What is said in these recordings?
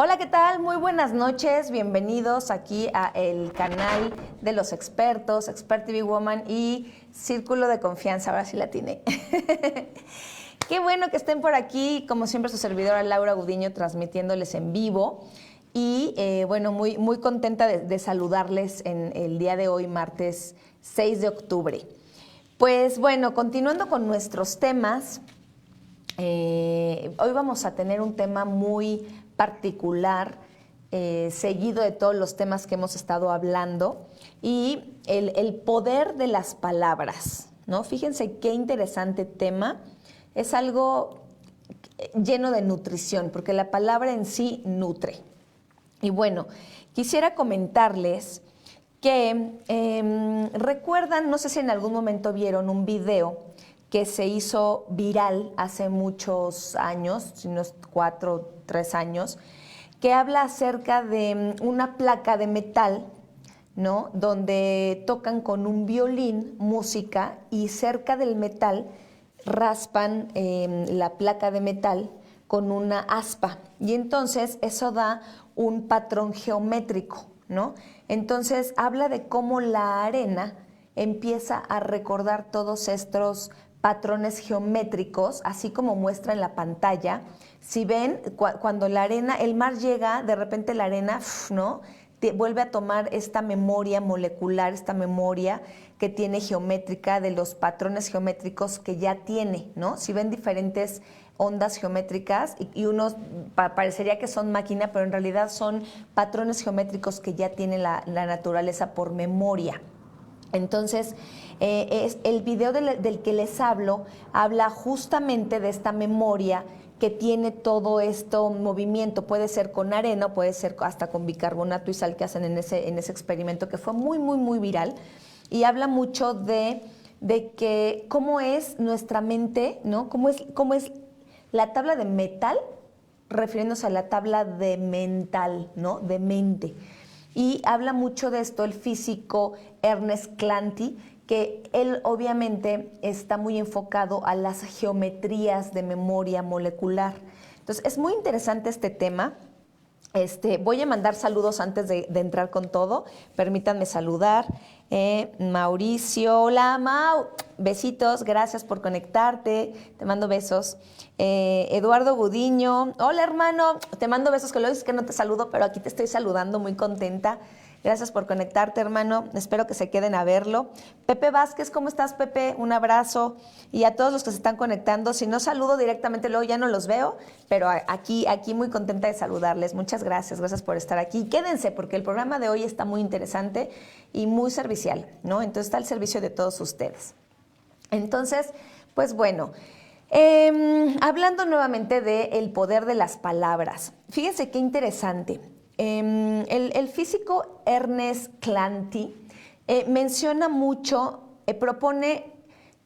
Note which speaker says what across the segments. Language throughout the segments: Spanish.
Speaker 1: Hola, ¿qué tal? Muy buenas noches, bienvenidos aquí a el canal de los expertos, Expert TV Woman y Círculo de Confianza, ahora sí la tiene. Qué bueno que estén por aquí, como siempre su servidora Laura Gudiño transmitiéndoles en vivo y bueno, muy contenta de saludarles en el día de hoy, martes 6 de octubre. Pues bueno, continuando con nuestros temas, hoy vamos a tener un tema muy particular, seguido de todos los temas que hemos estado hablando, y el poder de las palabras, ¿no? Fíjense qué interesante tema. Es algo lleno de nutrición, porque la palabra en sí nutre. Y bueno, quisiera comentarles que recuerdan, no sé si en algún momento vieron un video que se hizo viral hace muchos años, unos 4 o 3 años, que habla acerca de una placa de metal, ¿no? Donde tocan con un violín música y cerca del metal raspan la placa de metal con una aspa. Y entonces eso da un patrón geométrico, ¿no? Entonces habla de cómo la arena empieza a recordar todos estos patrones geométricos, así como muestra en la pantalla. Si ven, cuando la arena, el mar llega, de repente la arena, ¿no? Vuelve a tomar esta memoria molecular, esta memoria que tiene geométrica de los patrones geométricos que ya tiene, ¿no? Si ven diferentes ondas geométricas y unos parecería que son máquina, pero en realidad son patrones geométricos que ya tiene la naturaleza por memoria. Entonces, el video del que les hablo habla justamente de esta memoria que tiene todo esto movimiento. Puede ser con arena, puede ser hasta con bicarbonato y sal que hacen en ese experimento que fue muy viral. Y habla mucho de que cómo es nuestra mente, ¿no? Cómo es la tabla de metal, refiriéndose a la tabla de mental, ¿no? De mente. Y habla mucho de esto el físico Ernest Clancy, que él obviamente está muy enfocado a las geometrías de memoria molecular. Entonces, es muy interesante este tema. Voy a mandar saludos antes de entrar con todo. Permítanme saludar. Mauricio, hola Mau, besitos, gracias por conectarte, te mando besos. Eduardo Gudiño, hola hermano, te mando besos, que luego dices que no te saludo, pero aquí te estoy saludando, muy contenta. Gracias por conectarte, hermano. Espero que se queden a verlo. Pepe Vázquez, ¿cómo estás, Pepe? Un abrazo. Y a todos los que se están conectando, si no saludo directamente, luego ya no los veo, pero aquí muy contenta de saludarles. Muchas gracias, gracias por estar aquí. Quédense, porque el programa de hoy está muy interesante y muy servicial, ¿no? Entonces está al servicio de todos ustedes. Entonces, pues bueno, hablando nuevamente del poder de las palabras. Fíjense qué interesante. El físico Ernest Clancy menciona mucho, propone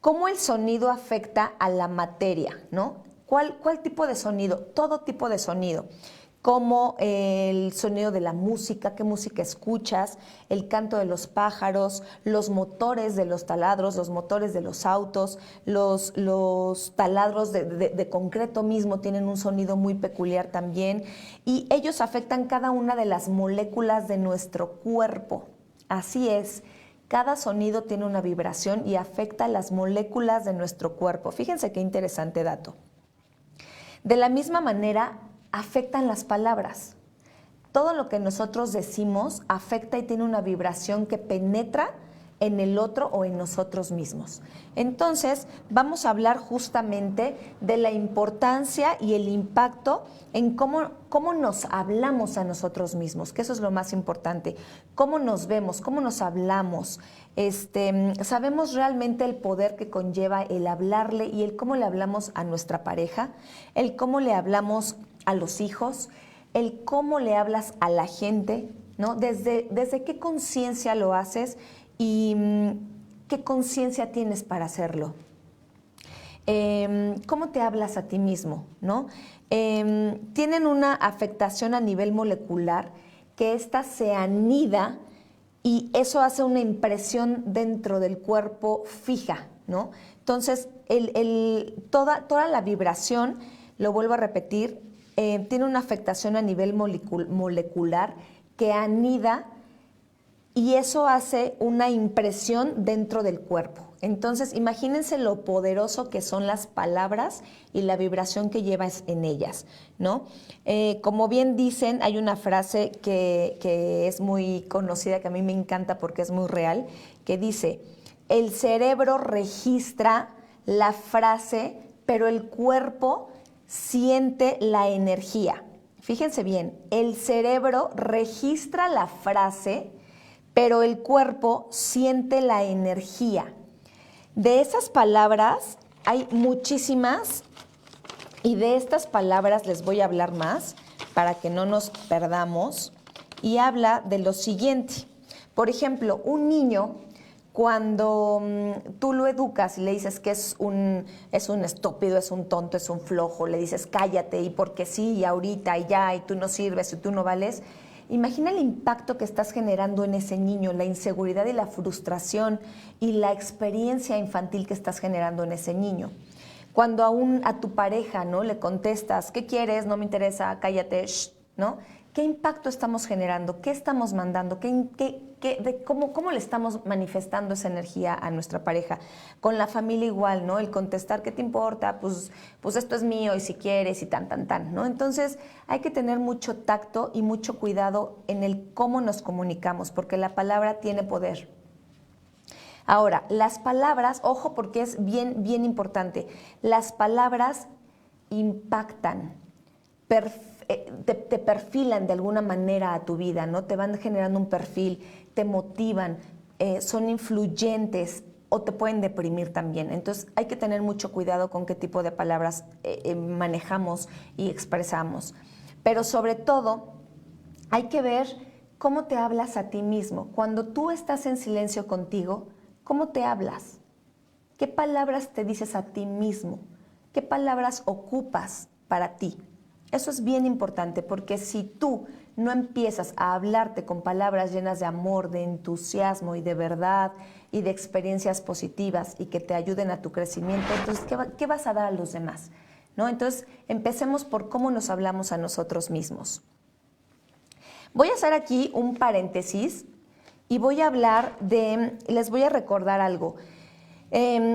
Speaker 1: cómo el sonido afecta a la materia, ¿no? ¿Cuál tipo de sonido? Todo tipo de sonido. Como el sonido de la música, qué música escuchas, el canto de los pájaros, los motores de los taladros, los motores de los autos, los taladros de concreto mismo tienen un sonido muy peculiar también, y ellos afectan cada una de las moléculas de nuestro cuerpo. Así es, cada sonido tiene una vibración y afecta las moléculas de nuestro cuerpo. Fíjense qué interesante dato. De la misma manera, afectan las palabras. Todo lo que nosotros decimos afecta y tiene una vibración que penetra en el otro o en nosotros mismos. Entonces, vamos a hablar justamente de la importancia y el impacto en cómo nos hablamos a nosotros mismos, que eso es lo más importante. Cómo nos vemos, cómo nos hablamos. Sabemos realmente el poder que conlleva el hablarle y el cómo le hablamos a nuestra pareja, el cómo le hablamos a los hijos, el cómo le hablas a la gente, ¿no? Desde qué conciencia lo haces y qué conciencia tienes para hacerlo. ¿Cómo te hablas a ti mismo, ¿no? Tienen una afectación a nivel molecular que ésta se anida y eso hace una impresión dentro del cuerpo fija, ¿no? Entonces, toda la vibración, lo vuelvo a repetir, tiene una afectación a nivel molecular que anida y eso hace una impresión dentro del cuerpo. Entonces, imagínense lo poderoso que son las palabras y la vibración que llevas en ellas, ¿no? Como bien dicen, hay una frase que es muy conocida, que a mí me encanta porque es muy real, que dice, el cerebro registra la frase, pero el cuerpo siente la energía. Fíjense bien, el cerebro registra la frase, pero el cuerpo siente la energía. De esas palabras hay muchísimas y de estas palabras les voy a hablar más para que no nos perdamos. Y habla de lo siguiente. Por ejemplo, un niño, cuando tú lo educas y le dices que es un estúpido, es un tonto, es un flojo, le dices cállate y porque sí, y ahorita, y ya, y tú no sirves, y tú no vales. Imagina el impacto que estás generando en ese niño, la inseguridad y la frustración y la experiencia infantil que estás generando en ese niño. Cuando a tu pareja, ¿no?, le contestas, ¿qué quieres? No me interesa, cállate, ¿no? ¿Qué impacto estamos generando? ¿Qué estamos mandando? ¿Cómo le estamos manifestando esa energía a nuestra pareja? Con la familia igual, ¿no? El contestar, ¿qué te importa? Pues esto es mío y si quieres y tan, ¿no? Entonces hay que tener mucho tacto y mucho cuidado en el cómo nos comunicamos, porque la palabra tiene poder. Ahora, las palabras, ojo porque es bien, bien importante, las palabras impactan, te perfilan de alguna manera a tu vida, ¿no? Te van generando un perfil, te motivan, son influyentes o te pueden deprimir también. Entonces hay que tener mucho cuidado con qué tipo de palabras manejamos y expresamos. Pero sobre todo hay que ver cómo te hablas a ti mismo. Cuando tú estás en silencio contigo, ¿cómo te hablas? ¿Qué palabras te dices a ti mismo? ¿Qué palabras ocupas para ti? Eso es bien importante porque si tú no empiezas a hablarte con palabras llenas de amor, de entusiasmo y de verdad y de experiencias positivas y que te ayuden a tu crecimiento, entonces, ¿qué vas a dar a los demás? ¿No? Entonces, empecemos por cómo nos hablamos a nosotros mismos. Voy a hacer aquí un paréntesis y voy a hablar les voy a recordar algo.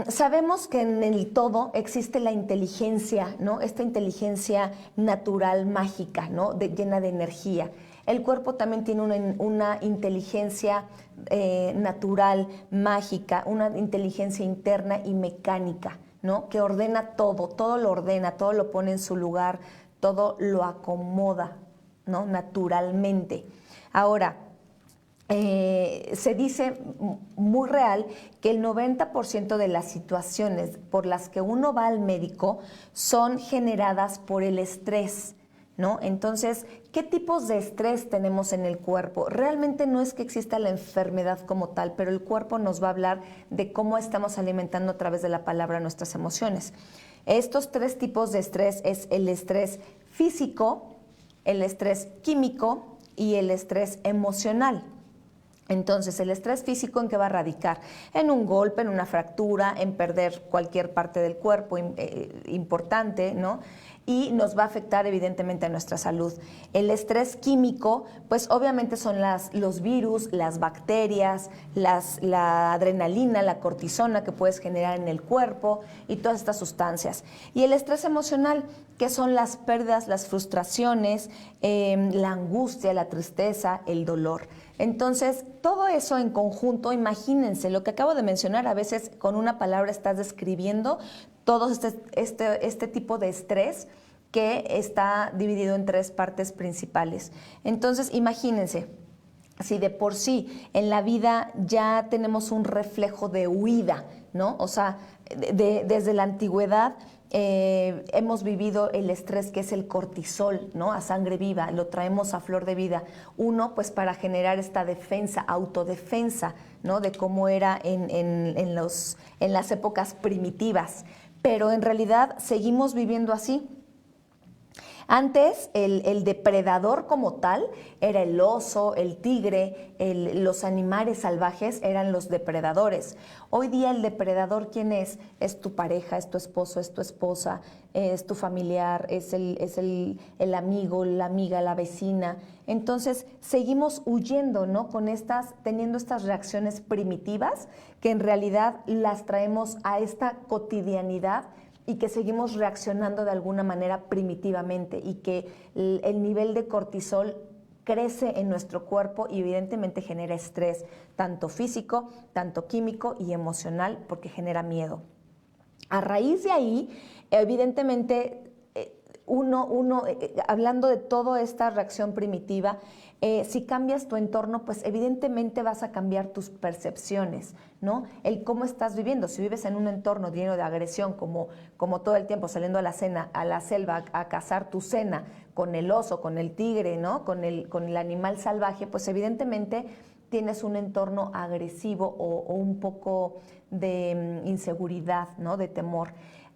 Speaker 1: Sabemos que en el todo existe la inteligencia, ¿no? Esta inteligencia natural, mágica, ¿no? Llena de energía. El cuerpo también tiene una inteligencia natural, mágica, una inteligencia interna y mecánica, ¿no? Que ordena todo lo ordena, todo lo pone en su lugar, todo lo acomoda, ¿no? Naturalmente. Ahora, se dice muy real que el 90% de las situaciones por las que uno va al médico son generadas por el estrés, ¿no? Entonces, ¿qué tipos de estrés tenemos en el cuerpo? Realmente no es que exista la enfermedad como tal, pero el cuerpo nos va a hablar de cómo estamos alimentando a través de la palabra nuestras emociones. Estos 3 tipos de estrés es el estrés físico, el estrés químico y el estrés emocional. Entonces, el estrés físico, ¿en qué va a radicar? En un golpe, en una fractura, en perder cualquier parte del cuerpo importante, ¿no? Y nos va a afectar evidentemente a nuestra salud. El estrés químico, pues obviamente son los virus, las bacterias, la adrenalina, la cortisona que puedes generar en el cuerpo y todas estas sustancias. Y el estrés emocional, que son las pérdidas, las frustraciones, la angustia, la tristeza, el dolor. Entonces, todo eso en conjunto, imagínense, lo que acabo de mencionar, a veces con una palabra estás describiendo todo este tipo de estrés que está dividido en 3 partes principales. Entonces, imagínense, si de por sí en la vida ya tenemos un reflejo de huida, ¿no? O sea, desde la antigüedad hemos vivido el estrés que es el cortisol, ¿no? A sangre viva, lo traemos a flor de vida. Uno, pues para generar esta defensa, autodefensa, ¿no? De cómo era en las épocas primitivas. Pero en realidad seguimos viviendo así. Antes, el depredador como tal era el oso, el tigre, los animales salvajes eran los depredadores. Hoy día el depredador, ¿quién es? Es tu pareja, es tu esposo, es tu esposa, es tu familiar, es el amigo, la amiga, la vecina. Entonces, seguimos huyendo, ¿no? Teniendo estas reacciones primitivas que en realidad las traemos a esta cotidianidad y que seguimos reaccionando de alguna manera primitivamente y que el nivel de cortisol crece en nuestro cuerpo y evidentemente genera estrés, tanto físico, tanto químico y emocional, porque genera miedo. A raíz de ahí, evidentemente, hablando de toda esta reacción primitiva, si cambias tu entorno, pues evidentemente vas a cambiar tus percepciones, ¿no? El cómo estás viviendo. Si vives en un entorno lleno de agresión, como todo el tiempo saliendo a la selva, a cazar tu cena con el oso, con el tigre, ¿no? Con el animal salvaje, pues evidentemente tienes un entorno agresivo o un poco de inseguridad, ¿no? De temor.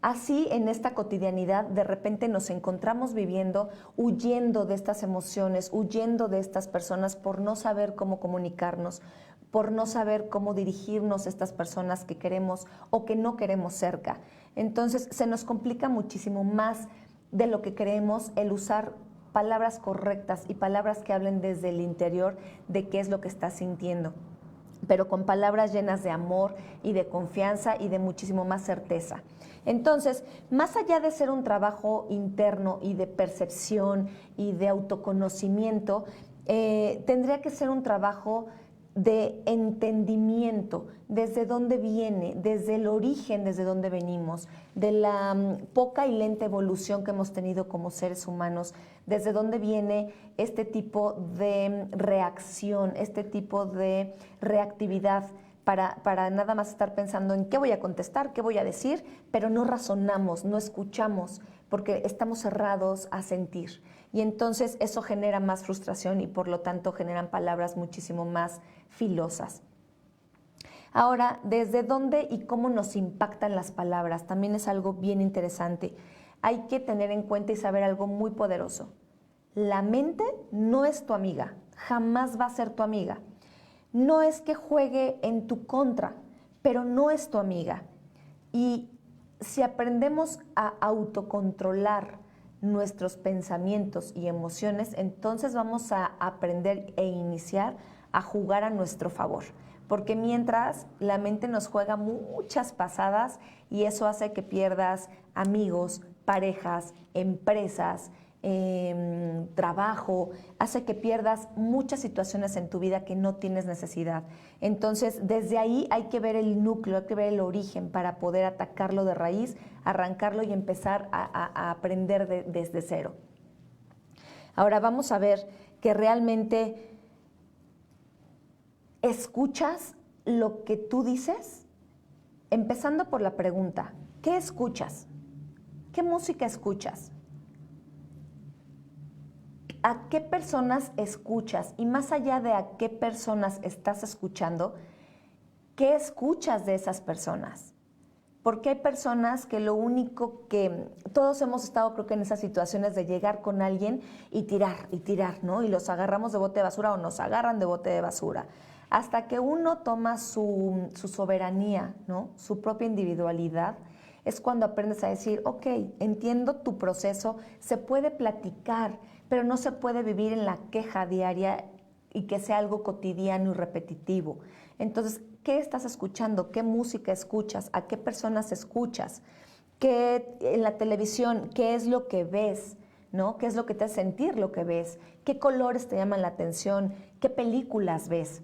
Speaker 1: Así, en esta cotidianidad, de repente nos encontramos viviendo, huyendo de estas emociones, huyendo de estas personas por no saber cómo comunicarnos, por no saber cómo dirigirnos a estas personas que queremos o que no queremos cerca. Entonces, se nos complica muchísimo más de lo que creemos el usar palabras correctas y palabras que hablen desde el interior de qué es lo que estás sintiendo, pero con palabras llenas de amor y de confianza y de muchísimo más certeza. Entonces, más allá de ser un trabajo interno y de percepción y de autoconocimiento, tendría que ser un trabajo de entendimiento, desde dónde viene, desde el origen, desde dónde venimos, de la poca y lenta evolución que hemos tenido como seres humanos, desde dónde viene este tipo de reacción, este tipo de reactividad para nada más estar pensando en qué voy a contestar, qué voy a decir, pero no razonamos, no escuchamos, porque estamos cerrados a sentir. Y entonces eso genera más frustración y por lo tanto generan palabras muchísimo más filosas. Ahora, ¿desde dónde y cómo nos impactan las palabras? También es algo bien interesante. Hay que tener en cuenta y saber algo muy poderoso. La mente no es tu amiga, jamás va a ser tu amiga. No es que juegue en tu contra, pero no es tu amiga. Y si aprendemos a autocontrolar nuestros pensamientos y emociones, entonces vamos a aprender e iniciar a jugar a nuestro favor. Porque mientras la mente nos juega muchas pasadas y eso hace que pierdas amigos, parejas, empresas, trabajo, hace que pierdas muchas situaciones en tu vida que no tienes necesidad. Entonces, desde ahí hay que ver el núcleo, hay que ver el origen para poder atacarlo de raíz, arrancarlo y empezar a aprender desde cero. Ahora vamos a ver que realmente escuchas lo que tú dices, empezando por la pregunta, ¿qué escuchas? ¿Qué música escuchas? ¿A qué personas escuchas? Y más allá de a qué personas estás escuchando, ¿qué escuchas de esas personas? Porque hay personas que lo único que... Todos hemos estado, creo que en esas situaciones de llegar con alguien y tirar, ¿no? Y los agarramos de bote de basura o nos agarran de bote de basura. Hasta que uno toma su soberanía, ¿no? Su propia individualidad, es cuando aprendes a decir, ok, entiendo tu proceso, se puede platicar, pero no se puede vivir en la queja diaria y que sea algo cotidiano y repetitivo. Entonces, ¿qué estás escuchando? ¿Qué música escuchas? ¿A qué personas escuchas? ¿Qué en la televisión? ¿Qué es lo que ves? ¿No? ¿Qué es lo que te hace sentir lo que ves? ¿Qué colores te llaman la atención? ¿Qué películas ves?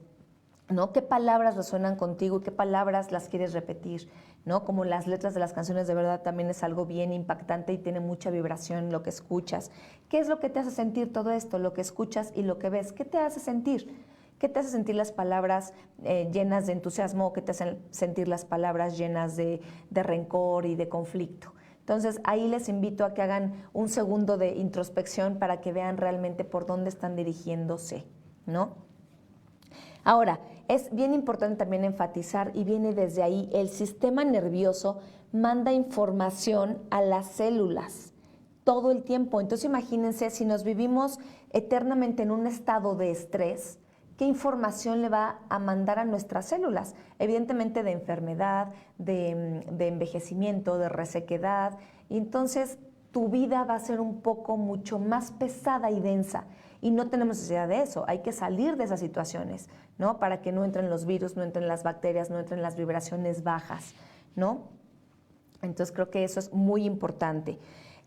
Speaker 1: ¿No? ¿Qué palabras resuenan contigo y qué palabras las quieres repetir? ¿No? Como las letras de las canciones, de verdad también es algo bien impactante y tiene mucha vibración lo que escuchas. ¿Qué es lo que te hace sentir todo esto? Lo que escuchas y lo que ves. ¿Qué te hace sentir? ¿Qué te hace sentir las palabras llenas de entusiasmo? ¿Qué te hacen sentir las palabras llenas de rencor y de conflicto? Entonces, ahí les invito a que hagan un segundo de introspección para que vean realmente por dónde están dirigiéndose, ¿no? Ahora, es bien importante también enfatizar, y viene desde ahí, el sistema nervioso manda información a las células. todo el tiempo. Entonces imagínense, si nos vivimos eternamente en un estado de estrés, ¿qué información le va a mandar a nuestras células? Evidentemente de enfermedad, de envejecimiento, de resequedad. Y entonces tu vida va a ser un poco mucho más pesada y densa. Y no tenemos necesidad de eso. Hay que salir de esas situaciones, ¿no? Para que no entren los virus, no entren las bacterias, no entren las vibraciones bajas, ¿no? Entonces creo que eso es muy importante.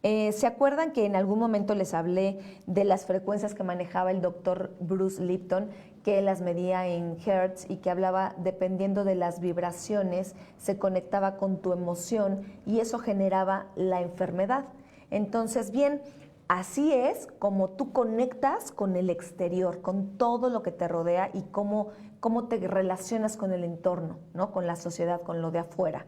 Speaker 1: ¿Se acuerdan que en algún momento les hablé de las frecuencias que manejaba el doctor Bruce Lipton, que las medía en hertz y que hablaba, dependiendo de las vibraciones, se conectaba con tu emoción y eso generaba la enfermedad? Entonces, bien, así es como tú conectas con el exterior, con todo lo que te rodea y cómo te relacionas con el entorno, ¿no? Con la sociedad, con lo de afuera.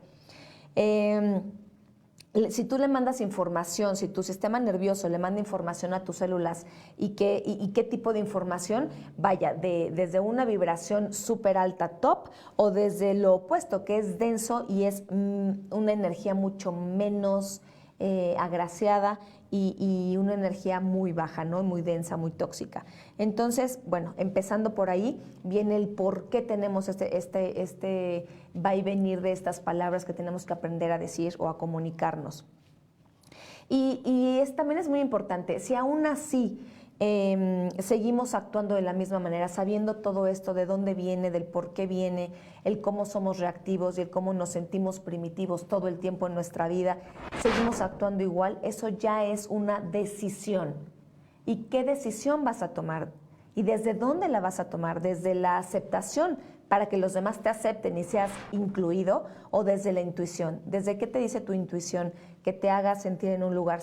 Speaker 1: Si tú le mandas información, si tu sistema nervioso le manda información a tus células y qué tipo de información, vaya, desde una vibración súper alta, top, o desde lo opuesto, que es denso y es una energía mucho menos agraciada y una energía muy baja, ¿no? Muy densa, muy tóxica. Entonces, bueno, empezando por ahí, viene el por qué tenemos este va y venir de estas palabras que tenemos que aprender a decir o a comunicarnos. También es muy importante, si aún así seguimos actuando de la misma manera, sabiendo todo esto, de dónde viene, del por qué viene, el cómo somos reactivos y el cómo nos sentimos primitivos todo el tiempo en nuestra vida, seguimos actuando igual, eso ya es una decisión. ¿Y qué decisión vas a tomar? ¿Y desde dónde la vas a tomar? ¿Desde la aceptación para que los demás te acepten y seas incluido, o desde la intuición? ¿Desde qué te dice tu intuición que te haga sentir en un lugar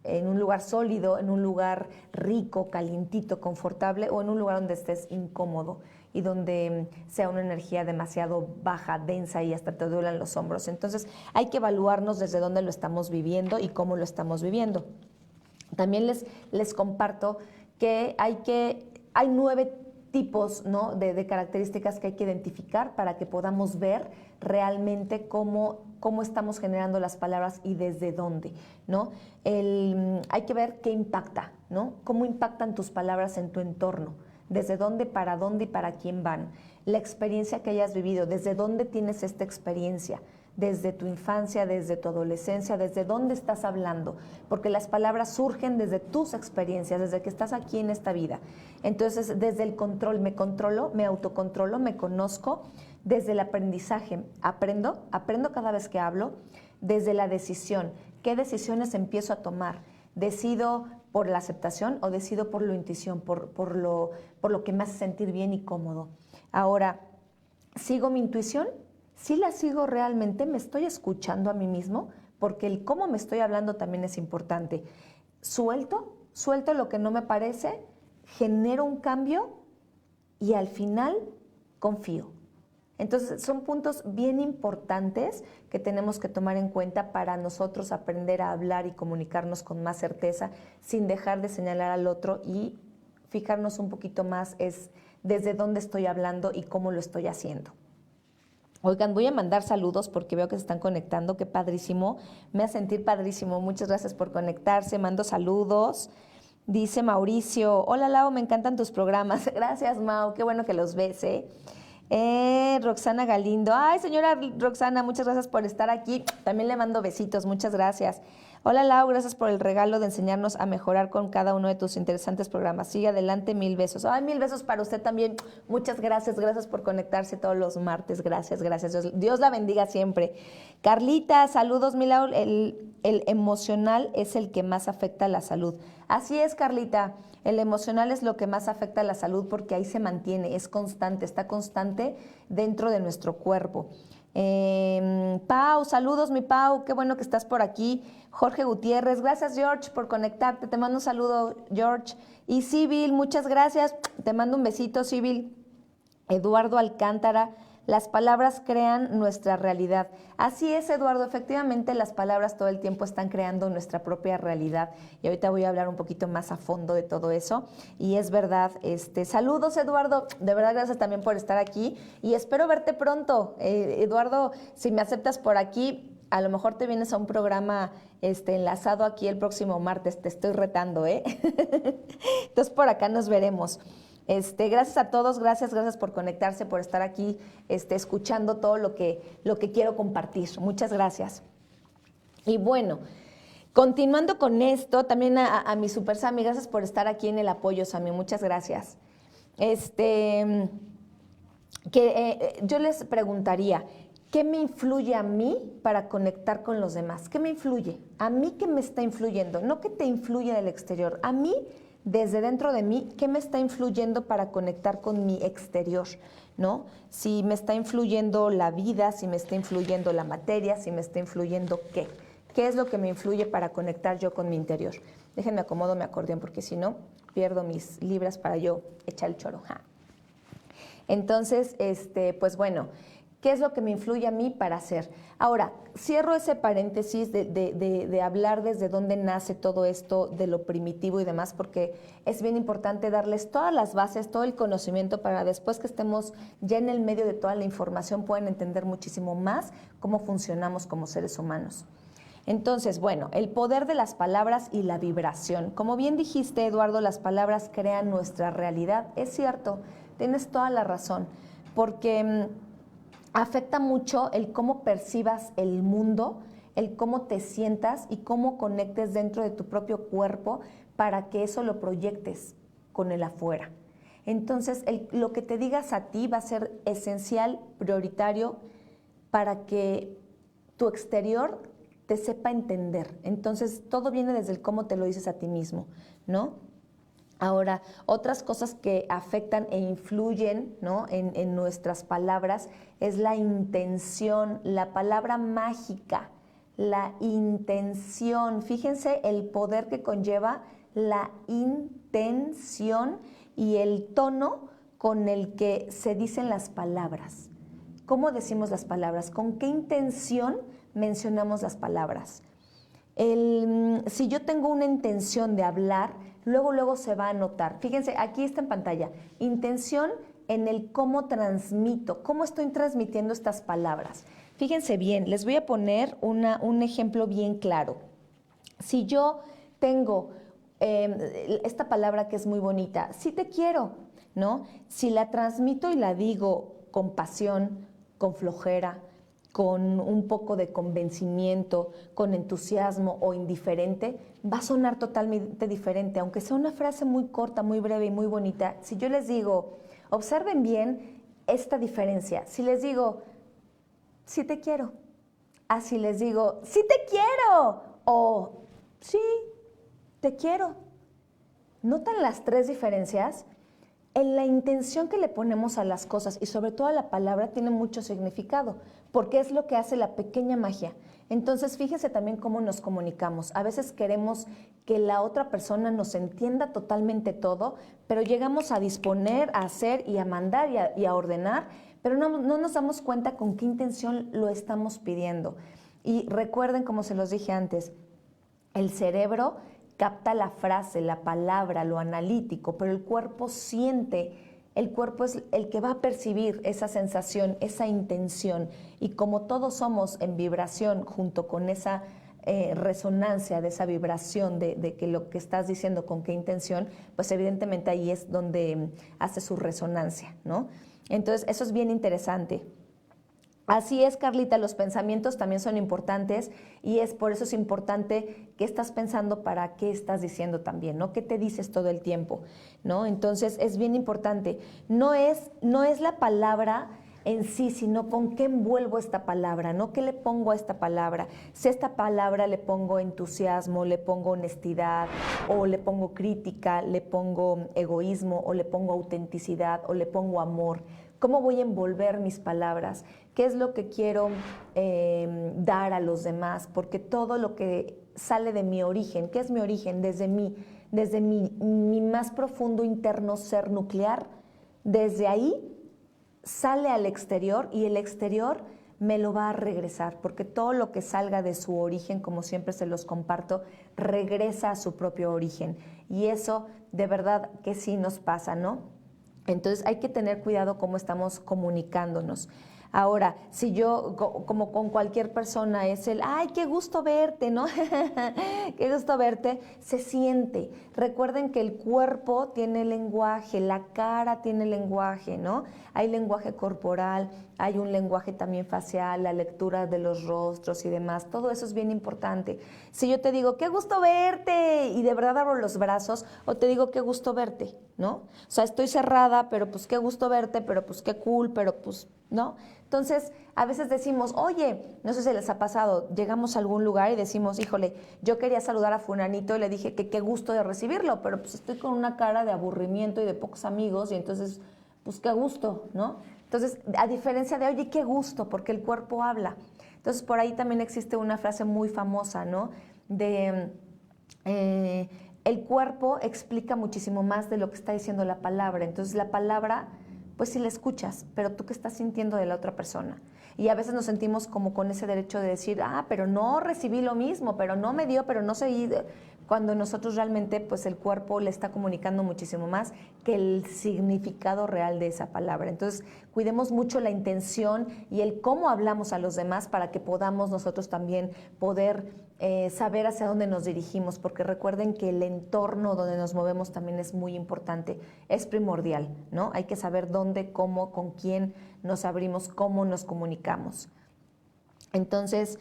Speaker 1: en un lugar sólido, en un lugar rico, calientito, confortable, o en un lugar donde estés incómodo y donde sea una energía demasiado baja, densa y hasta te duelan los hombros? Entonces hay que evaluarnos desde dónde lo estamos viviendo y cómo lo estamos viviendo. También les comparto que hay 9 tipos, ¿no?, de características que hay que identificar para que podamos ver realmente cómo estamos generando las palabras y desde dónde, ¿no? Hay que ver qué impacta, ¿no? Cómo impactan tus palabras en tu entorno, desde dónde y para quién van. La experiencia que hayas vivido, desde dónde tienes esta experiencia, desde tu infancia, desde tu adolescencia, desde dónde estás hablando, porque las palabras surgen desde tus experiencias, desde que estás aquí en esta vida. Entonces, desde el control, me controlo, me autocontrolo, me conozco, desde el aprendizaje, aprendo cada vez que hablo, desde la decisión, ¿qué decisiones empiezo a tomar? ¿Decido por la aceptación o decido por la intuición, por lo que me hace sentir bien y cómodo? Ahora, ¿sigo mi intuición? ¿Sí la sigo realmente? ¿Me estoy escuchando a mí mismo? Porque el cómo me estoy hablando también es importante. Suelto lo que no me parece, genero un cambio y al final confío. Entonces son puntos bien importantes que tenemos que tomar en cuenta para nosotros aprender a hablar y comunicarnos con más certeza, sin dejar de señalar al otro, y fijarnos un poquito más es desde dónde estoy hablando y cómo lo estoy haciendo. Oigan, voy a mandar saludos porque veo que se están conectando, qué padrísimo, me hace sentir padrísimo, muchas gracias por conectarse, mando saludos. Dice Mauricio, hola Lau, me encantan tus programas. Gracias, Mau, qué bueno que los ves, Roxana Galindo, ay señora Roxana, muchas gracias por estar aquí, también le mando besitos, muchas gracias. Hola Lau, gracias por el regalo de enseñarnos a mejorar con cada uno de tus interesantes programas. Sigue adelante, 1000 besos. Ay, 1000 besos para usted también. Muchas gracias por conectarse todos los martes. Gracias. Dios la bendiga siempre. Carlita, saludos, mi Lau. El emocional es el que más afecta a la salud. Así es, Carlita. El emocional es lo que más afecta a la salud porque ahí se mantiene, es constante, está constante dentro de nuestro cuerpo. Pau, saludos mi Pau, qué bueno que estás por aquí. Jorge Gutiérrez, gracias George por conectarte, te mando un saludo George. Y Sibyl, muchas gracias, te mando un besito Sibyl. Eduardo Alcántara, las palabras crean nuestra realidad. Así es, Eduardo, efectivamente las palabras todo el tiempo están creando nuestra propia realidad. Y ahorita voy a hablar un poquito más a fondo de todo eso. Y es verdad, saludos, Eduardo. De verdad, gracias también por estar aquí. Y espero verte pronto. Eduardo, si me aceptas por aquí, A lo mejor te vienes a un programa enlazado aquí el próximo martes, te estoy retando, ¿eh? Entonces por acá nos veremos. Gracias a todos, gracias por conectarse, por estar aquí escuchando todo lo que quiero compartir. Muchas gracias. Y bueno, continuando con esto, también a mi Super Sammy, gracias por estar aquí en el apoyo, Sammy, muchas gracias. Yo les preguntaría, ¿qué me influye a mí para conectar con los demás? ¿Qué me influye? ¿A mí qué me está influyendo? No que te influya del exterior. A mí, desde dentro de mí, ¿qué me está influyendo para conectar con mi exterior? ¿No? Si me está influyendo la vida, si me está influyendo la materia, si me está influyendo qué. ¿Qué es lo que me influye para conectar yo con mi interior? Déjenme acomodo mi acordeón porque si no, pierdo mis libras para yo echar el choro. Ja. Entonces, pues bueno, ¿qué es lo que me influye a mí para hacer? Ahora, cierro ese paréntesis de hablar desde dónde nace todo esto de lo primitivo y demás, porque es bien importante darles todas las bases, todo el conocimiento para después que estemos ya en el medio de toda la información puedan entender muchísimo más cómo funcionamos como seres humanos. Entonces, bueno, el poder de las palabras y la vibración. Como bien dijiste, Eduardo, las palabras crean nuestra realidad. Es cierto, tienes toda la razón, porque afecta mucho el cómo percibas el mundo, el cómo te sientas y cómo conectes dentro de tu propio cuerpo para que eso lo proyectes con el afuera. Entonces, lo que te digas a ti va a ser esencial, prioritario, para que tu exterior te sepa entender. Entonces, todo viene desde el cómo te lo dices a ti mismo, ¿no? Ahora, otras cosas que afectan e influyen, ¿no?, en nuestras palabras es la intención, la palabra mágica, la intención. Fíjense el poder que conlleva la intención y el tono con el que se dicen las palabras. ¿Cómo decimos las palabras? ¿Con qué intención mencionamos las palabras? Si yo tengo una intención de hablar, luego se va a notar. Fíjense, aquí está en pantalla. Intención en el cómo transmito, cómo estoy transmitiendo estas palabras. Fíjense bien, les voy a poner un ejemplo bien claro. Si yo tengo esta palabra que es muy bonita, sí te quiero, ¿no? Si la transmito y la digo con pasión, con flojera, con un poco de convencimiento, con entusiasmo o indiferente, va a sonar totalmente diferente. Aunque sea una frase muy corta, muy breve y muy bonita, si yo les digo, observen bien esta diferencia. Si les digo, sí te quiero, así les digo, sí te quiero, o sí, te quiero. ¿Notan las tres diferencias? En la intención que le ponemos a las cosas y sobre todo a la palabra tiene mucho significado, porque es lo que hace la pequeña magia. Entonces, fíjese también cómo nos comunicamos. A veces queremos que la otra persona nos entienda totalmente todo, pero llegamos a disponer, a hacer y a mandar y a ordenar, pero no nos damos cuenta con qué intención lo estamos pidiendo. Y recuerden, como se los dije antes, el cerebro capta la frase, la palabra, lo analítico, pero el cuerpo siente, el cuerpo es el que va a percibir esa sensación, esa intención. Y como todos somos en vibración junto con esa resonancia de esa vibración de que lo que estás diciendo con qué intención, pues evidentemente ahí es donde hace su resonancia, ¿no? Entonces eso es bien interesante. Así es, Carlita, los pensamientos también son importantes y por eso es importante qué estás pensando, para qué estás diciendo también, ¿no? ¿Qué te dices todo el tiempo, ¿no? Entonces es bien importante. No es la palabra en sí, sino con qué envuelvo esta palabra, ¿no? ¿Qué le pongo a esta palabra? Si a esta palabra le pongo entusiasmo, le pongo honestidad, o le pongo crítica, le pongo egoísmo, o le pongo autenticidad, o le pongo amor. ¿Cómo voy a envolver mis palabras? ¿Qué es lo que quiero dar a los demás? Porque todo lo que sale de mi origen, ¿qué es mi origen? Desde mi más profundo interno ser nuclear, desde ahí sale al exterior y el exterior me lo va a regresar, porque todo lo que salga de su origen, como siempre se los comparto, regresa a su propio origen. Y eso de verdad que sí nos pasa, ¿no? Entonces hay que tener cuidado cómo estamos comunicándonos. Ahora, si yo, como con cualquier persona, es el, ay, qué gusto verte, ¿no? Qué gusto verte, se siente. Recuerden que el cuerpo tiene lenguaje, la cara tiene lenguaje, ¿no? Hay lenguaje corporal, hay un lenguaje también facial, la lectura de los rostros y demás. Todo eso es bien importante. Si yo te digo, qué gusto verte, y de verdad abro los brazos, o te digo, qué gusto verte, ¿no? O sea, estoy cerrada, pero pues qué gusto verte, pero pues qué cool, pero pues, ¿no? Entonces, a veces decimos, oye, no sé si les ha pasado, llegamos a algún lugar y decimos, híjole, yo quería saludar a fulanito y le dije que qué gusto de recibirlo, pero pues estoy con una cara de aburrimiento y de pocos amigos y entonces, pues qué gusto, ¿no? Entonces, a diferencia de, oye, qué gusto, porque el cuerpo habla. Entonces, por ahí también existe una frase muy famosa, ¿no? De, el cuerpo explica muchísimo más de lo que está diciendo la palabra. Entonces, la palabra, pues sí la escuchas, pero tú qué estás sintiendo de la otra persona. Y a veces nos sentimos como con ese derecho de decir, ah, pero no recibí lo mismo, pero no me dio, pero no seguí. Cuando nosotros realmente, pues el cuerpo le está comunicando muchísimo más que el significado real de esa palabra. Entonces, cuidemos mucho la intención y el cómo hablamos a los demás para que podamos nosotros también poder saber hacia dónde nos dirigimos, porque recuerden que el entorno donde nos movemos también es muy importante, es primordial, ¿no? Hay que saber dónde, cómo, con quién nos abrimos, cómo nos comunicamos. Entonces,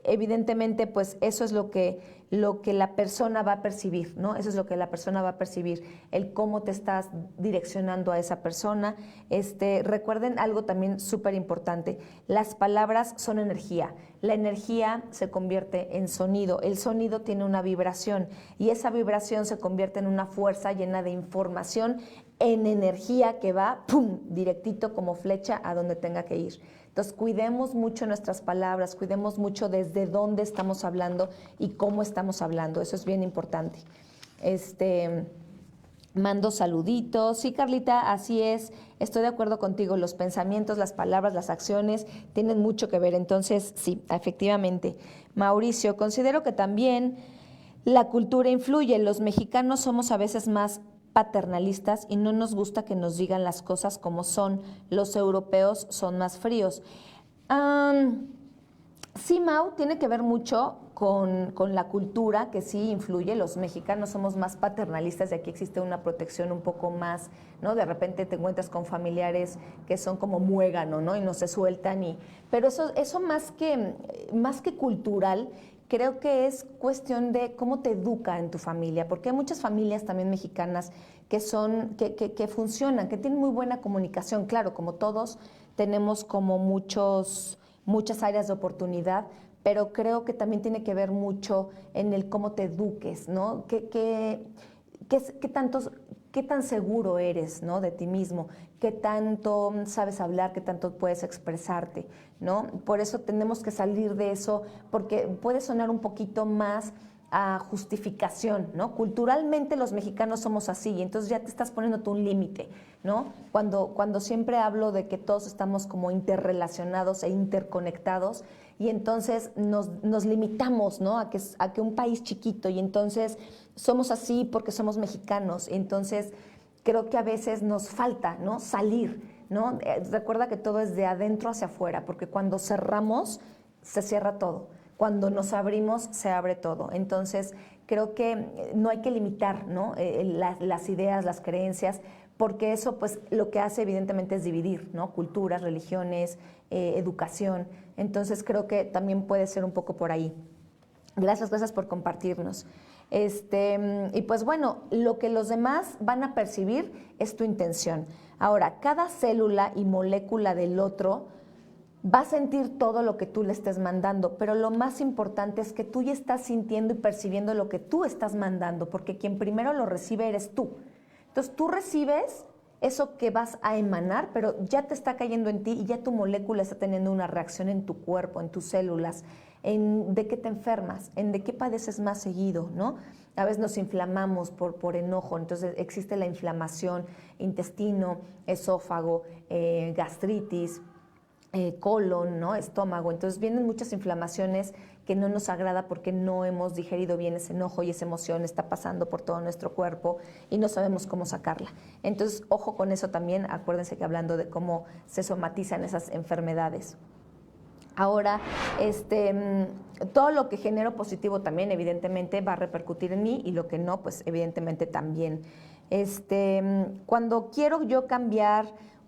Speaker 1: evidentemente, pues eso es lo que la persona va a percibir, ¿no? Eso es lo que la persona va a percibir, el cómo te estás direccionando a esa persona. Recuerden algo también súper importante, las palabras son energía. La energía se convierte en sonido, el sonido tiene una vibración y esa vibración se convierte en una fuerza llena de información, en energía que va, ¡pum!, directito como flecha a donde tenga que ir. Entonces, cuidemos mucho nuestras palabras, cuidemos mucho desde dónde estamos hablando y cómo estamos hablando. Eso es bien importante. Mando saluditos. Sí, Carlita, así es. Estoy de acuerdo contigo. Los pensamientos, las palabras, las acciones tienen mucho que ver. Entonces, sí, efectivamente. Mauricio, considero que también la cultura influye. Los mexicanos somos a veces más paternalistas y no nos gusta que nos digan las cosas como son. Los europeos son más fríos. Sí, Mau, tiene que ver mucho con la cultura que sí influye. Los mexicanos somos más paternalistas y aquí existe una protección un poco más, ¿no? De repente te encuentras con familiares que son como muégano, ¿no? Y no se sueltan. Pero eso más que cultural, creo que es cuestión de cómo te educa en tu familia, porque hay muchas familias también mexicanas que funcionan, que tienen muy buena comunicación. Claro, como todos, tenemos como muchas áreas de oportunidad, pero creo que también tiene que ver mucho en el cómo te eduques, ¿no? ¿Qué tan seguro eres, ¿no?, de ti mismo? ¿Qué tanto sabes hablar? ¿Qué tanto puedes expresarte? ¿No? Por eso tenemos que salir de eso, porque puede sonar un poquito más a justificación, ¿no? Culturalmente los mexicanos somos así, y entonces ya te estás poniendo tú un límite, ¿no? Cuando siempre hablo de que todos estamos como interrelacionados e interconectados, y entonces nos limitamos, ¿no?, a que un país chiquito, y entonces somos así porque somos mexicanos, y entonces creo que a veces nos falta, ¿no?, salir, ¿no? Recuerda que todo es de adentro hacia afuera, porque cuando cerramos, se cierra todo. Cuando nos abrimos, se abre todo. Entonces, creo que no hay que limitar, ¿no?, las ideas, las creencias, porque eso, pues, lo que hace evidentemente es dividir, ¿no?, culturas, religiones, educación. Entonces, creo que también puede ser un poco por ahí. Gracias por compartirnos. Y pues bueno, lo que los demás van a percibir es tu intención. Ahora, cada célula y molécula del otro va a sentir todo lo que tú le estés mandando, pero lo más importante es que tú ya estás sintiendo y percibiendo lo que tú estás mandando, porque quien primero lo recibe eres tú. Entonces tú recibes eso que vas a emanar, pero ya te está cayendo en ti y ya tu molécula está teniendo una reacción en tu cuerpo, en tus células, en de qué te enfermas, en de qué padeces más seguido, ¿no? A veces nos inflamamos por enojo, entonces existe la inflamación, intestino, esófago, gastritis. colon, ¿no? Estómago. Entonces vienen muchas inflamaciones que no nos agrada porque no hemos digerido bien ese enojo y esa emoción está pasando por todo nuestro cuerpo y no sabemos cómo sacarla. Entonces, ojo con eso también. Acuérdense que hablando de cómo se somatizan esas enfermedades. Ahora, todo lo que genero positivo también evidentemente va a repercutir en mí y lo que no, pues evidentemente también. Cuando quiero yo cambiar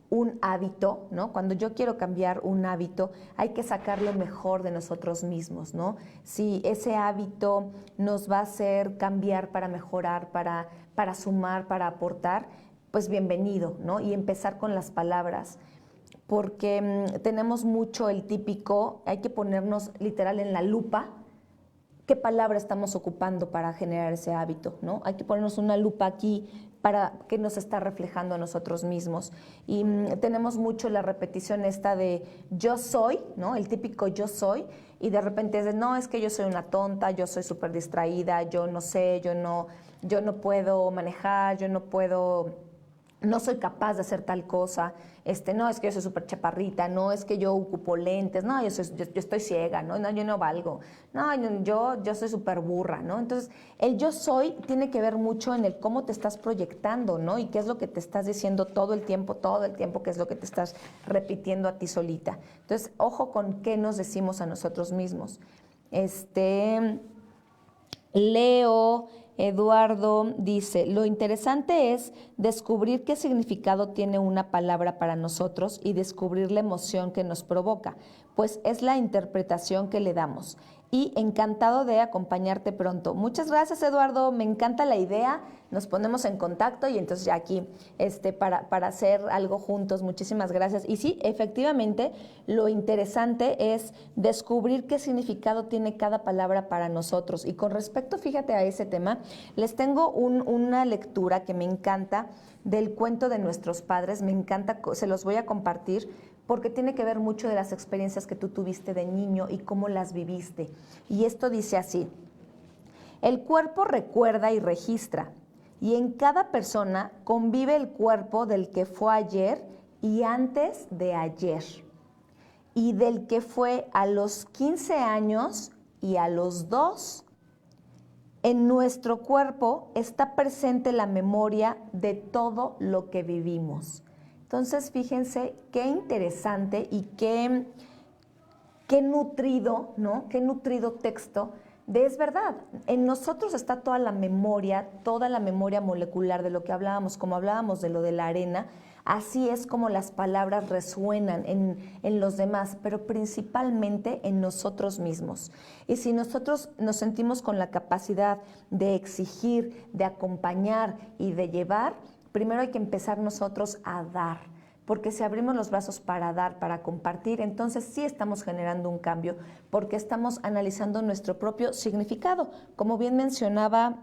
Speaker 1: un hábito, ¿no? Cuando yo quiero cambiar un hábito, hay que sacar lo mejor de nosotros mismos, ¿no? Si ese hábito nos va a hacer cambiar para mejorar, para sumar, para aportar, pues bienvenido, ¿no? Y empezar con las palabras, porque tenemos mucho el típico, hay que ponernos literal en la lupa qué palabra estamos ocupando para generar ese hábito, ¿no? Hay que ponernos una lupa aquí para qué nos está reflejando a nosotros mismos. Y tenemos mucho la repetición esta de yo soy, ¿no? El típico yo soy, y de repente es de no, es que yo soy una tonta, yo soy súper distraída, yo no sé, yo no puedo manejar, no soy capaz de hacer tal cosa, no, es que yo soy súper chaparrita, no, es que yo ocupo lentes, no, yo estoy ciega, no, yo no valgo, no, yo soy súper burra, ¿no? Entonces, el yo soy tiene que ver mucho en el cómo te estás proyectando, ¿no? Y qué es lo que te estás diciendo todo el tiempo, qué es lo que te estás repitiendo a ti solita. Entonces, ojo con qué nos decimos a nosotros mismos. Leo Eduardo dice, lo interesante es descubrir qué significado tiene una palabra para nosotros y descubrir la emoción que nos provoca, pues es la interpretación que le damos. Y encantado de acompañarte pronto. Muchas gracias, Eduardo, me encanta la idea, nos ponemos en contacto y entonces ya aquí para hacer algo juntos. Muchísimas gracias. Y sí, efectivamente, lo interesante es descubrir qué significado tiene cada palabra para nosotros. Y con respecto, fíjate a ese tema, les tengo una lectura que me encanta del cuento de nuestros padres, me encanta, se los voy a compartir porque tiene que ver mucho de las experiencias que tú tuviste de niño y cómo las viviste. Y esto dice así: el cuerpo recuerda y registra, y en cada persona convive el cuerpo del que fue ayer y antes de ayer, y del que fue a los 15 años y a los 2. En nuestro cuerpo está presente la memoria de todo lo que vivimos. Entonces, fíjense qué interesante y qué nutrido, ¿no? Qué nutrido texto. Es verdad, en nosotros está toda la memoria molecular de lo que hablábamos, como hablábamos de lo de la arena, así es como las palabras resuenan en los demás, pero principalmente en nosotros mismos. Y si nosotros nos sentimos con la capacidad de exigir, de acompañar y de llevar, primero hay que empezar nosotros a dar, porque si abrimos los brazos para dar, para compartir, entonces sí estamos generando un cambio, porque estamos analizando nuestro propio significado. Como bien mencionaba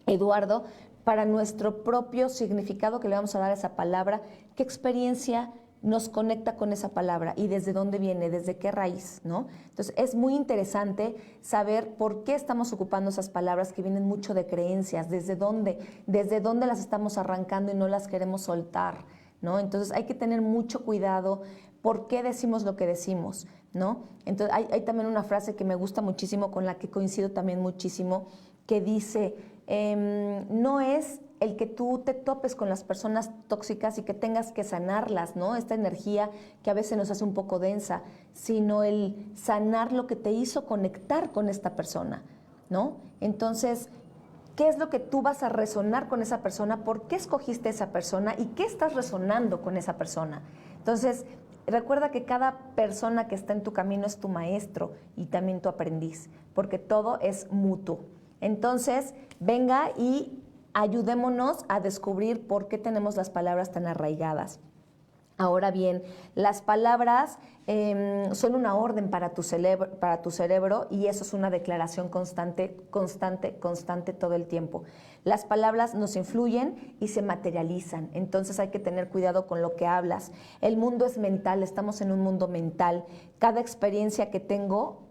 Speaker 1: Eduardo, para nuestro propio significado que le vamos a dar a esa palabra, ¿qué experiencia nos conecta con esa palabra y desde dónde viene, desde qué raíz, ¿no? Entonces es muy interesante saber por qué estamos ocupando esas palabras que vienen mucho de creencias, desde dónde las estamos arrancando y no las queremos soltar, ¿no? Entonces hay que tener mucho cuidado por qué decimos lo que decimos, ¿no? Entonces hay también una frase que me gusta muchísimo, con la que coincido también muchísimo, que dice, no es el que tú te topes con las personas tóxicas y que tengas que sanarlas, ¿no? Esta energía que a veces nos hace un poco densa, sino el sanar lo que te hizo conectar con esta persona, ¿no? Entonces, ¿qué es lo que tú vas a resonar con esa persona? ¿Por qué escogiste esa persona? ¿Y qué estás resonando con esa persona? Entonces, recuerda que cada persona que está en tu camino es tu maestro y también tu aprendiz, porque todo es mutuo. Entonces, venga y ayudémonos a descubrir por qué tenemos las palabras tan arraigadas. Ahora bien, las palabras son una orden para tu cerebro y eso es una declaración constante todo el tiempo. Las palabras nos influyen y se materializan, entonces hay que tener cuidado con lo que hablas. El mundo es mental, estamos en un mundo mental. Cada experiencia que tengo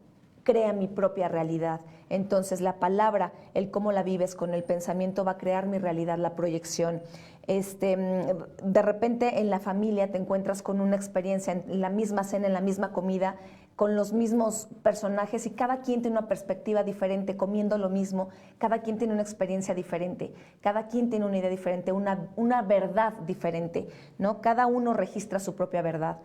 Speaker 1: crea mi propia realidad. Entonces la palabra, el cómo la vives con el pensamiento va a crear mi realidad, la proyección. De repente en la familia te encuentras con una experiencia, en la misma cena, en la misma comida, con los mismos personajes y cada quien tiene una perspectiva diferente, comiendo lo mismo, cada quien tiene una experiencia diferente, cada quien tiene una idea diferente, una verdad diferente, ¿no? Cada uno registra su propia verdad.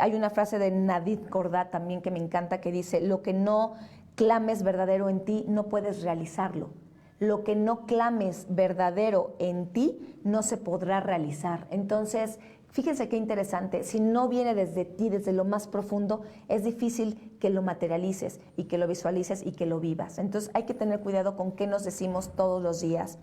Speaker 1: Hay una frase de Navid Cordat también que me encanta que dice, lo que no clames verdadero en ti, no puedes realizarlo. Lo que no clames verdadero en ti, no se podrá realizar. Entonces, fíjense qué interesante, si no viene desde ti, desde lo más profundo, es difícil que lo materialices y que lo visualices y que lo vivas. Entonces, hay que tener cuidado con qué nos decimos todos los días.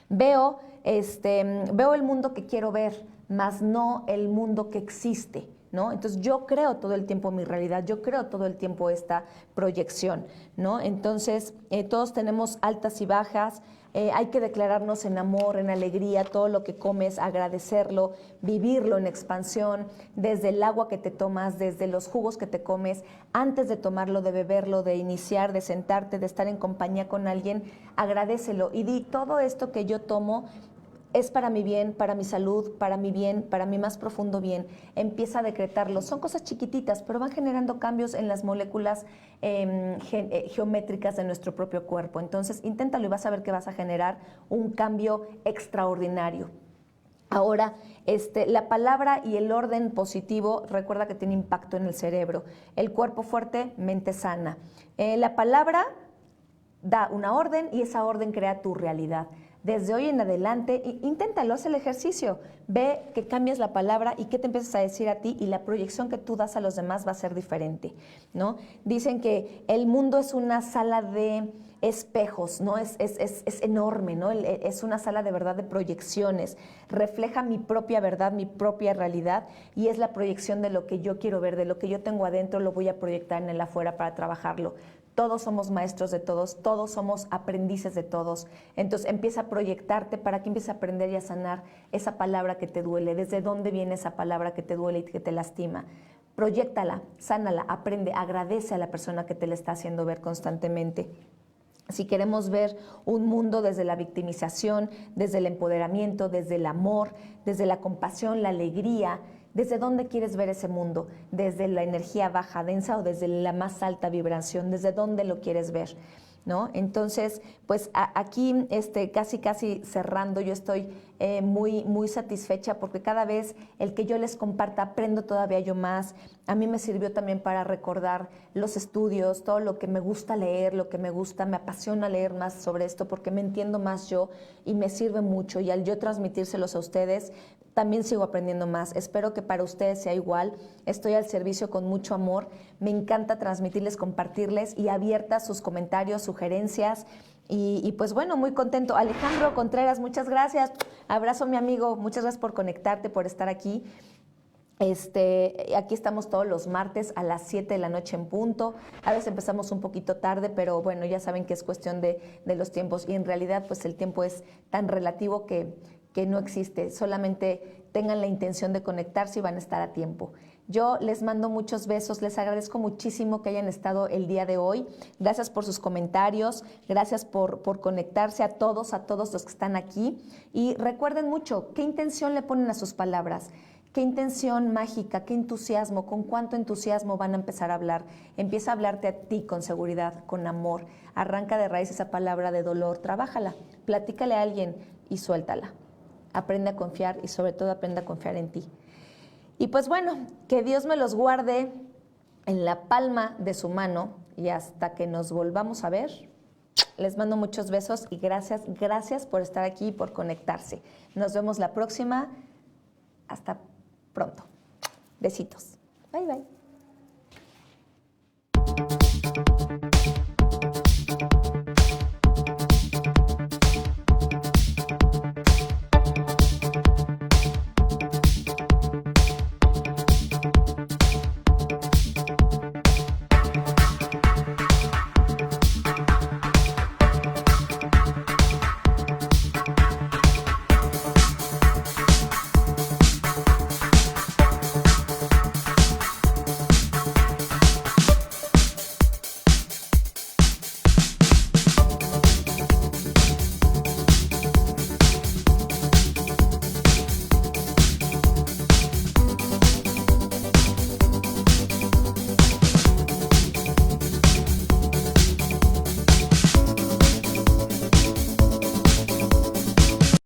Speaker 1: Veo el mundo que quiero ver, mas no el mundo que existe, ¿no? Entonces yo creo todo el tiempo mi realidad, yo creo todo el tiempo esta proyección, ¿no? Entonces todos tenemos altas y bajas, hay que declararnos en amor, en alegría, todo lo que comes, agradecerlo, vivirlo en expansión, desde el agua que te tomas, desde los jugos que te comes, antes de tomarlo, de beberlo, de iniciar, de sentarte, de estar en compañía con alguien, agradécelo y di todo esto que yo tomo es para mi bien, para mi salud, para mi bien, para mi más profundo bien. Empieza a decretarlo. Son cosas chiquititas, pero van generando cambios en las moléculas geométricas de nuestro propio cuerpo. Entonces, inténtalo y vas a ver que vas a generar un cambio extraordinario. Ahora, la palabra y el orden positivo, recuerda que tiene impacto en el cerebro. El cuerpo fuerte, mente sana. La palabra da una orden y esa orden crea tu realidad. Desde hoy en adelante, inténtalo, haz el ejercicio, ve que cambias la palabra y qué te empiezas a decir a ti y la proyección que tú das a los demás va a ser diferente, ¿no? Dicen que el mundo es una sala de espejos, ¿no? Es enorme, ¿no? Es una sala de verdad de proyecciones, refleja mi propia verdad, mi propia realidad y es la proyección de lo que yo quiero ver, de lo que yo tengo adentro, lo voy a proyectar en el afuera para trabajarlo. Todos somos maestros de todos, todos somos aprendices de todos. Entonces empieza a proyectarte para que empieces a aprender y a sanar esa palabra que te duele, desde dónde viene esa palabra que te duele y que te lastima. Proyéctala, sánala, aprende, agradece a la persona que te la está haciendo ver constantemente. Si queremos ver un mundo desde la victimización, desde el empoderamiento, desde el amor, desde la compasión, la alegría, ¿desde dónde quieres ver ese mundo? ¿Desde la energía baja, densa o desde la más alta vibración? ¿Desde dónde lo quieres ver? ¿No? Entonces, pues aquí casi cerrando, yo estoy muy satisfecha porque cada vez el que yo les comparta aprendo todavía yo más. A mí me sirvió también para recordar los estudios, todo lo que me gusta leer, lo que me apasiona leer más sobre esto porque me entiendo más yo y me sirve mucho y al yo transmitírselos a ustedes, también sigo aprendiendo más. Espero que para ustedes sea igual. Estoy al servicio con mucho amor. Me encanta transmitirles, compartirles y abierta sus comentarios, sugerencias. Y pues bueno, muy contento. Alejandro Contreras, muchas gracias. Abrazo, mi amigo. Muchas gracias por conectarte, por estar aquí. Aquí estamos todos los martes a las 7 de la noche en punto. A veces empezamos un poquito tarde, pero bueno, ya saben que es cuestión de los tiempos. Y en realidad, pues el tiempo es tan relativo que no existe, solamente tengan la intención de conectarse y van a estar a tiempo. Yo les mando muchos besos, les agradezco muchísimo que hayan estado el día de hoy. Gracias por sus comentarios, gracias por conectarse a todos los que están aquí. Y recuerden mucho, ¿qué intención le ponen a sus palabras? ¿Qué intención mágica, qué entusiasmo, con cuánto entusiasmo van a empezar a hablar? Empieza a hablarte a ti con seguridad, con amor. Arranca de raíz esa palabra de dolor, trabájala, platícale a alguien y suéltala. Aprende a confiar y sobre todo aprende a confiar en ti. Y pues bueno, que Dios me los guarde en la palma de su mano y hasta que nos volvamos a ver, les mando muchos besos y gracias por estar aquí y por conectarse. Nos vemos la próxima. Hasta pronto. Besitos. Bye, bye.